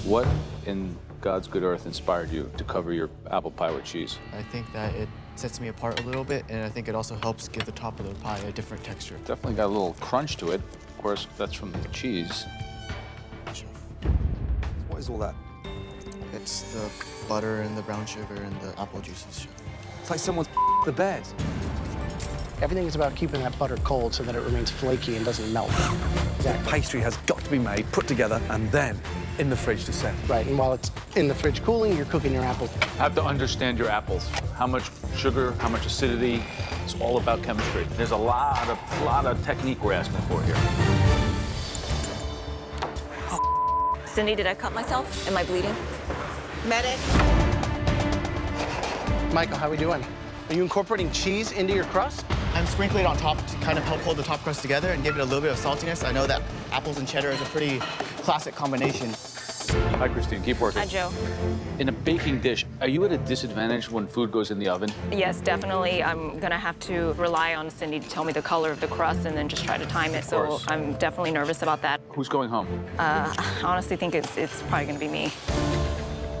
What in God's good earth inspired you to cover your apple pie with cheese? I think that it sets me apart a little bit, and I think it also helps give the top of the pie a different texture. Definitely got a little crunch to it. Of course, that's from the cheese. What is all that? It's the butter and the brown sugar and the apple juices. It's like someone's the bed. Everything is about keeping that butter cold so that it remains flaky and doesn't melt. That pastry has got to be made, put together, and then in the fridge to set. Right, and while it's in the fridge cooling, you're cooking your apples. Have to understand your apples. How much sugar, how much acidity. It's all about chemistry. There's a lot of technique we're asking for here. Cindy, did I cut myself? Am I bleeding? Medic. Michael, how are we doing? Are you incorporating cheese into your crust? I'm sprinkling it on top to kind of help hold the top crust together and give it a little bit of saltiness. I know that apples and cheddar is a pretty classic combination. Hi, Christine. Keep working. Hi, Joe. In a baking dish, are you at a disadvantage when food goes in the oven? Yes, definitely. I'm gonna have to rely on Cindy to tell me the color of the crust and then just try to time it. So I'm definitely nervous about that. Who's going home? I honestly think it's probably gonna be me.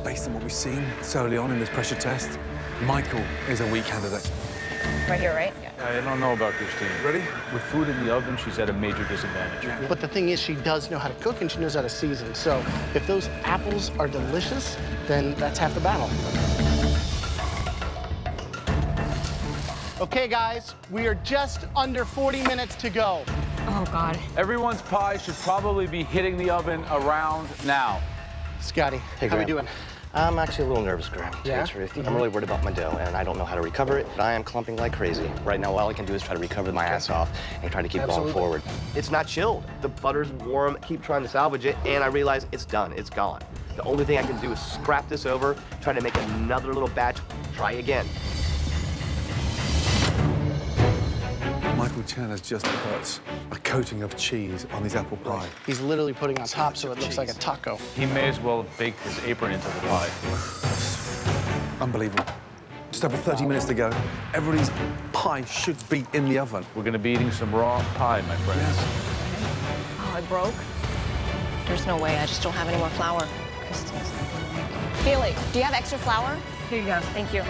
Based on what we've seen so early on in this pressure test, Michael is a weak candidate. Right here, right? Yeah. I don't know about Christine. Ready? With food in the oven, she's at a major disadvantage. But the thing is, she does know how to cook and she knows how to season. So if those apples are delicious, then that's half the battle. Okay, guys, we are just under 40 minutes to go. Oh, God. Everyone's pie should probably be hitting the oven around now. Scotty, how are we doing? I'm actually a little nervous, Graham, to Yeah? be truth. I'm really worried about my dough, and I don't know how to recover it. I am clumping like crazy. Right now, all I can do is try to recover my ass off and try to keep Absolutely. going forward. It's not chilled. The butter's warm. Keep trying to salvage it, and I realize it's done. It's gone. The only thing I can do is scrap this over, try to make another little batch, try again. Michael Chan has just put a coating of cheese on his apple pie. He's literally putting on top so it looks like a taco. He may as well have baked his apron into the pie. Unbelievable. Just over 30 minutes to go. Everybody's pie should be in the oven. We're gonna be eating some raw pie, my friends. Oh, it broke? There's no way. I just don't have any more flour. Felix, do you have extra flour? Here you go. Thank you.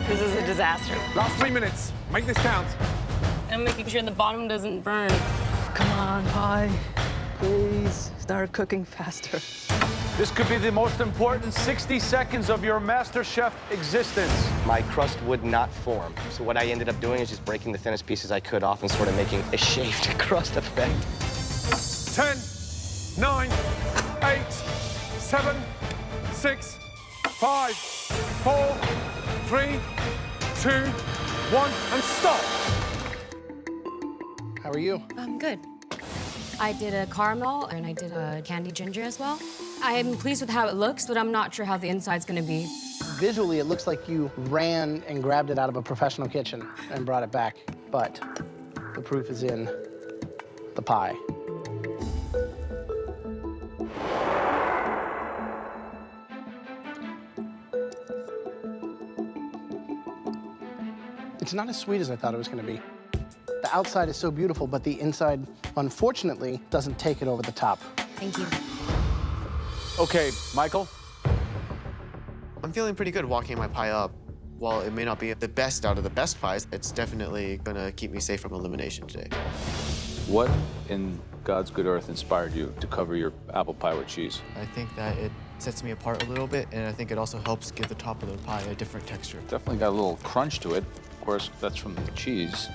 This is a disaster. Last 3 minutes. Make this count. I'm making sure the bottom doesn't burn. Come on, pie. Please start cooking faster. This could be the most important 60 seconds of your MasterChef existence. My crust would not form. So what I ended up doing is just breaking the thinnest pieces I could off and sort of making a shaved crust effect. 10, 9, 8, 7, 6, 5, 4, 3, 2, 1, and stop. How are you? I'm good. I did a caramel and I did a candy ginger as well. I am pleased with how it looks, but I'm not sure how the inside's gonna be. Visually, it looks like you ran and grabbed it out of a professional kitchen and brought it back. But the proof is in the pie. It's not as sweet as I thought it was gonna be. The outside is so beautiful, but the inside, unfortunately, doesn't take it over the top. Thank you. Okay, Michael. I'm feeling pretty good walking my pie up. While it may not be the best out of the best pies, it's definitely gonna keep me safe from elimination today. What in God's good earth inspired you to cover your apple pie with cheese? I think that it sets me apart a little bit, and I think it also helps give the top of the pie a different texture. Definitely got a little crunch to it. Of course, that's from the cheese.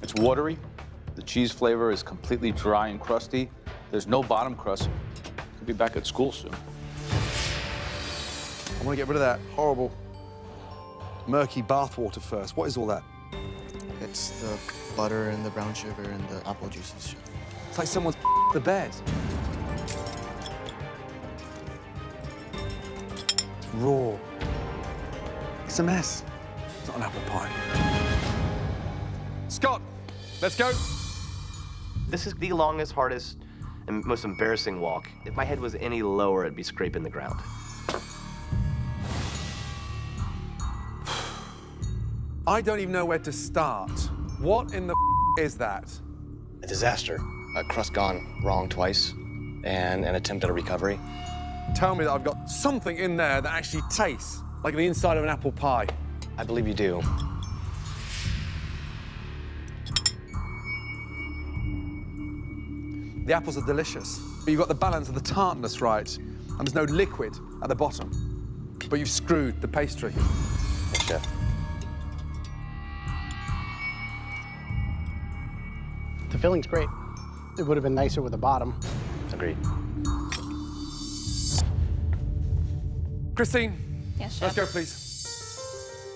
It's watery. The cheese flavor is completely dry and crusty. There's no bottom crust. Could be back at school soon. I want to get rid of that horrible, murky bath water first. What is all that? It's the butter and the brown sugar and the apple juices. It's like someone's the bed. It's raw. It's a mess. It's not an apple pie. Scott, let's go. This is the longest, hardest, and most embarrassing walk. If my head was any lower, it'd be scraping the ground. I don't even know where to start. What in the is that? a disaster. A crust gone wrong twice, and an attempt at a recovery. Tell me that I've got something in there that actually tastes like the inside of an apple pie. I believe you do. The apples are delicious, but you've got the balance of the tartness right, and there's no liquid at the bottom. But you've screwed the pastry. Yes, chef. The filling's great. It would have been nicer with the bottom. Agreed. Christine, Yes, let's chef. go, please.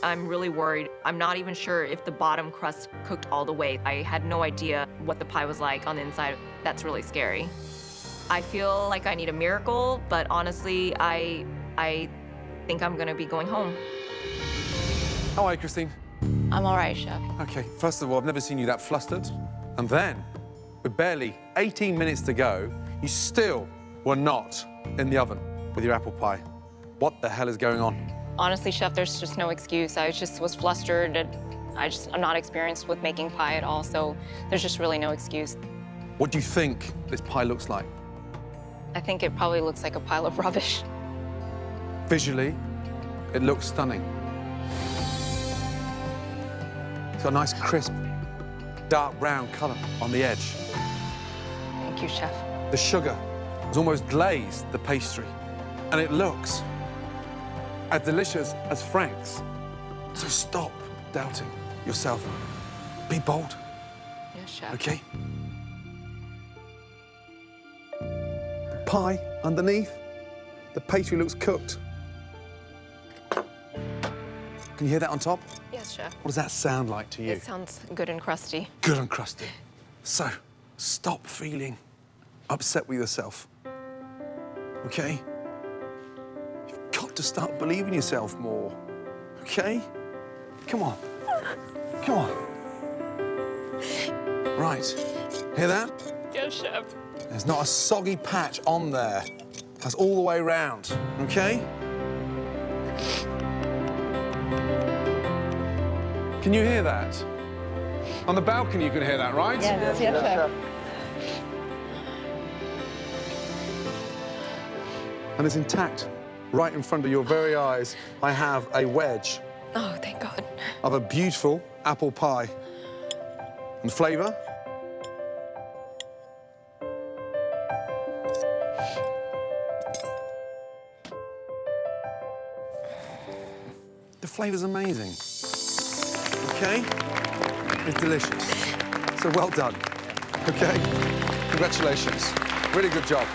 I'm really worried. I'm not even sure if the bottom crust cooked all the way. I had no idea what the pie was like on the inside. That's really scary. I feel like I need a miracle, but honestly, I think I'm gonna be going home. How are you, Christine? I'm all right, chef. Okay, first of all, I've never seen you that flustered. And then, with barely 18 minutes to go, you still were not in the oven with your apple pie. What the hell is going on? Honestly, chef, there's just no excuse. I just was flustered. And I'm not experienced with making pie at all, so there's just really no excuse. What do you think this pie looks like? I think it probably looks like a pile of rubbish. Visually, it looks stunning. It's got a nice, crisp, dark brown colour on the edge. Thank you, chef. The sugar has almost glazed the pastry, and it looks as delicious as Frank's. So stop doubting yourself. Be bold, Yes, chef. okay? The pie underneath, the pastry looks cooked. Can you hear that on top? Yes, chef. What does that sound like to you? It sounds good and crusty. Good and crusty. So, stop feeling upset with yourself, okay? You've got to start believing yourself more, okay? Come on. Come on. Right. Hear that? Yes, chef. There's not a soggy patch on there. That's all the way around, okay? Can you hear that? On the balcony you can hear that, right? Yes, chef. And it's intact. Right in front of your very eyes, I have a wedge Oh, thank God. of a beautiful apple pie. And flavour? The flavour's amazing. Okay? It's delicious. So well done. Okay? Congratulations. Really good job.